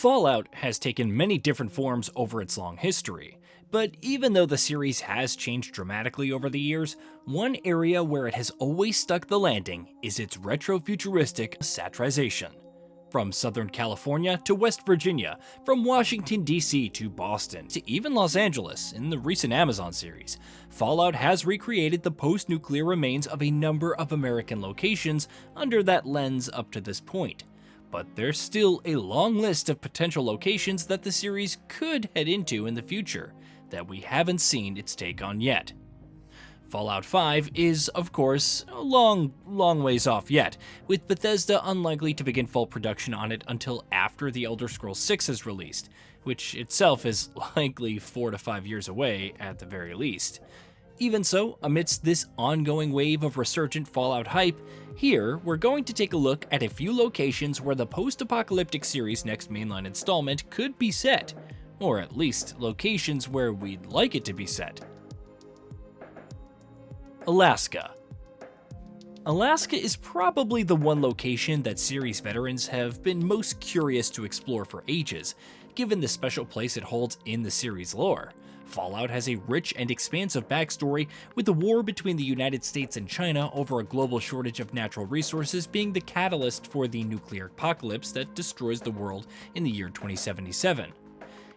Fallout has taken many different forms over its long history, but even though the series has changed dramatically over the years, one area where it has always stuck the landing is its retro-futuristic satirization. From Southern California to West Virginia, from Washington D.C. to Boston, to even Los Angeles in the recent Amazon series, Fallout has recreated the post-nuclear remains of a number of American locations under that lens up to this point. But there's still a long list of potential locations that the series could head into in the future that we haven't seen its take on yet. Fallout 5 is, of course, a long ways off yet, with Bethesda unlikely to begin full production on it until after The Elder Scrolls 6 is released, which itself is likely 4 to 5 years away at the very least. Even so, amidst this ongoing wave of resurgent Fallout hype, here we're going to take a look at a few locations where the post-apocalyptic series' next mainline installment could be set, or at least locations where we'd like it to be set. Alaska. Alaska is probably the one location that series veterans have been most curious to explore for ages, given the special place it holds in the series lore. Fallout has a rich and expansive backstory, with the war between the United States and China over a global shortage of natural resources being the catalyst for the nuclear apocalypse that destroys the world in the year 2077.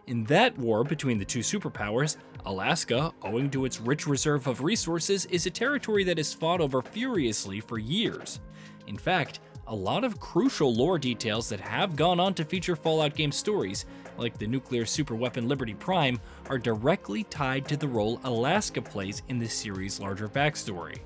In that war between the two superpowers, Alaska, owing to its rich reserve of resources, is a territory that is fought over furiously for years. In fact, a lot of crucial lore details that have gone on to feature Fallout game stories, like the nuclear superweapon Liberty Prime, are directly tied to the role Alaska plays in the series' larger backstory.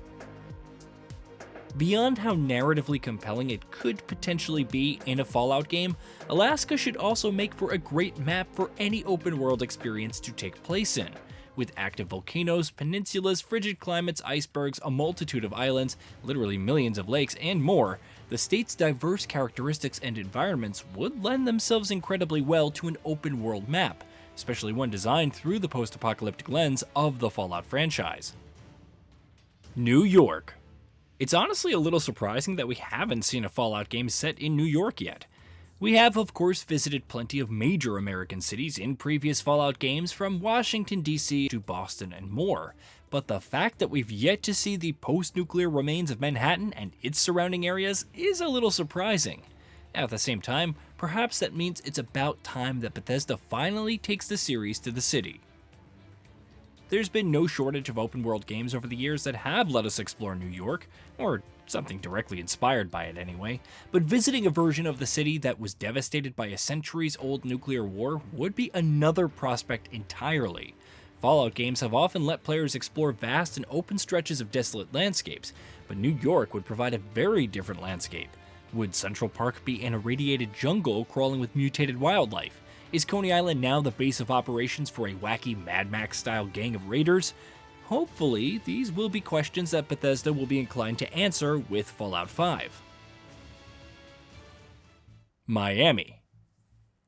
Beyond how narratively compelling it could potentially be in a Fallout game, Alaska should also make for a great map for any open-world experience to take place in. With active volcanoes, peninsulas, frigid climates, icebergs, a multitude of islands, literally millions of lakes, and more, the state's diverse characteristics and environments would lend themselves incredibly well to an open-world map, especially one designed through the post-apocalyptic lens of the Fallout franchise. New York. It's honestly a little surprising that we haven't seen a Fallout game set in New York yet. We have, of course, visited plenty of major American cities in previous Fallout games, from Washington, D.C. to Boston and more, but the fact that we've yet to see the post-nuclear remains of Manhattan and its surrounding areas is a little surprising. At the same time, perhaps that means it's about time that Bethesda finally takes the series to the city. There's been no shortage of open-world games over the years that have let us explore New York, or something directly inspired by it anyway, but visiting a version of the city that was devastated by a centuries-old nuclear war would be another prospect entirely. Fallout games have often let players explore vast and open stretches of desolate landscapes, but New York would provide a very different landscape. Would Central Park be an irradiated jungle crawling with mutated wildlife? Is Coney Island now the base of operations for a wacky Mad Max-style gang of raiders? Hopefully, these will be questions that Bethesda will be inclined to answer with Fallout 5. Miami.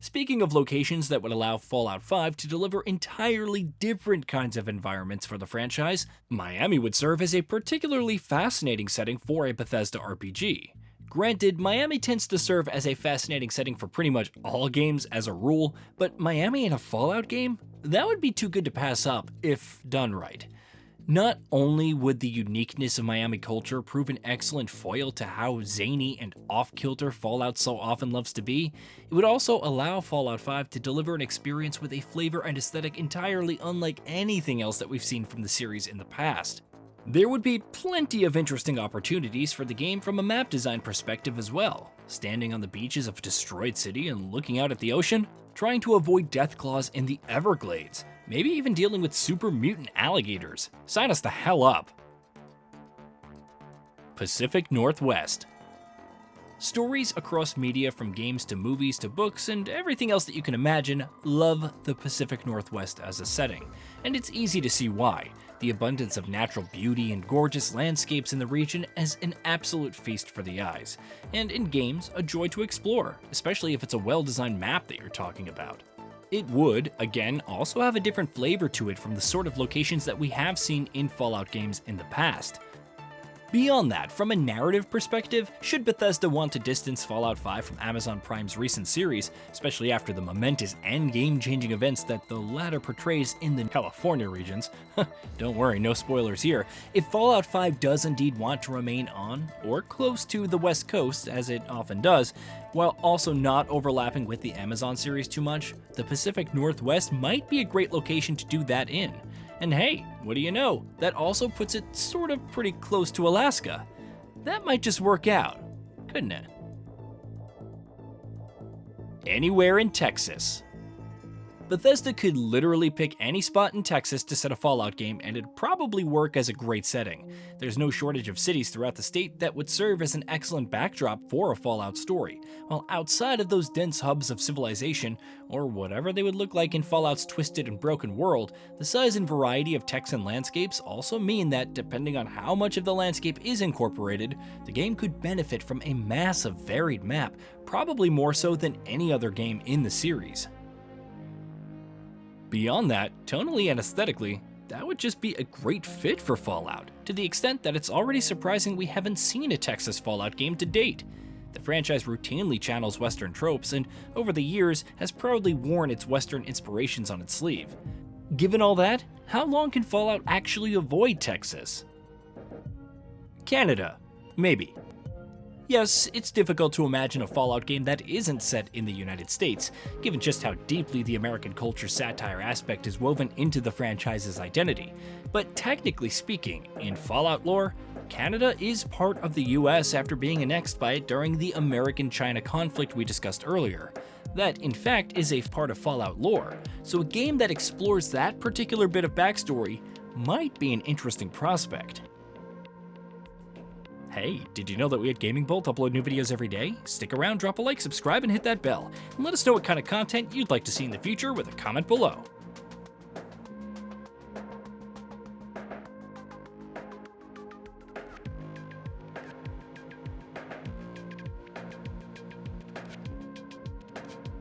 Speaking of locations that would allow Fallout 5 to deliver entirely different kinds of environments for the franchise, Miami would serve as a particularly fascinating setting for a Bethesda RPG. Granted, Miami tends to serve as a fascinating setting for pretty much all games as a rule, but Miami in a Fallout game? That would be too good to pass up if done right. Not only would the uniqueness of Miami culture prove an excellent foil to how zany and off-kilter Fallout so often loves to be, it would also allow Fallout 5 to deliver an experience with a flavor and aesthetic entirely unlike anything else that we've seen from the series in the past. There would be plenty of interesting opportunities for the game from a map design perspective as well. Standing on the beaches of a destroyed city and looking out at the ocean, trying to avoid deathclaws in the Everglades, maybe even dealing with super mutant alligators. Sign us the hell up. Pacific Northwest. Stories across media, from games to movies to books and everything else that you can imagine, love the Pacific Northwest as a setting, and it's easy to see why. The abundance of natural beauty and gorgeous landscapes in the region is an absolute feast for the eyes, and in games, a joy to explore, especially if it's a well-designed map that you're talking about. It would, again, also have a different flavor to it from the sort of locations that we have seen in Fallout games in the past. Beyond that, from a narrative perspective, should Bethesda want to distance Fallout 5 from Amazon Prime's recent series, especially after the momentous and game-changing events that the latter portrays in the California regions, don't worry, no spoilers here, if Fallout 5 does indeed want to remain on, or close to the West Coast, as it often does, while also not overlapping with the Amazon series too much, the Pacific Northwest might be a great location to do that in. And hey, what do you know? That also puts it sort of pretty close to Alaska. That might just work out, couldn't it? Anywhere in Texas. Bethesda could literally pick any spot in Texas to set a Fallout game, and it'd probably work as a great setting. There's no shortage of cities throughout the state that would serve as an excellent backdrop for a Fallout story, while outside of those dense hubs of civilization, or whatever they would look like in Fallout's twisted and broken world, the size and variety of Texan landscapes also mean that, depending on how much of the landscape is incorporated, the game could benefit from a massive varied map, probably more so than any other game in the series. Beyond that, tonally and aesthetically, that would just be a great fit for Fallout, to the extent that it's already surprising we haven't seen a Texas Fallout game to date. The franchise routinely channels Western tropes and, over the years, has proudly worn its Western inspirations on its sleeve. Given all that, how long can Fallout actually avoid Texas? Canada, maybe. Yes, it's difficult to imagine a Fallout game that isn't set in the United States, given just how deeply the American culture satire aspect is woven into the franchise's identity. But technically speaking, in Fallout lore, Canada is part of the US after being annexed by it during the American-China conflict we discussed earlier. That, in fact, is a part of Fallout lore, so a game that explores that particular bit of backstory might be an interesting prospect. Hey, did you know that we at GamingBolt upload new videos every day? Stick around, drop a like, subscribe, and hit that bell. And let us know what kind of content you'd like to see in the future with a comment below.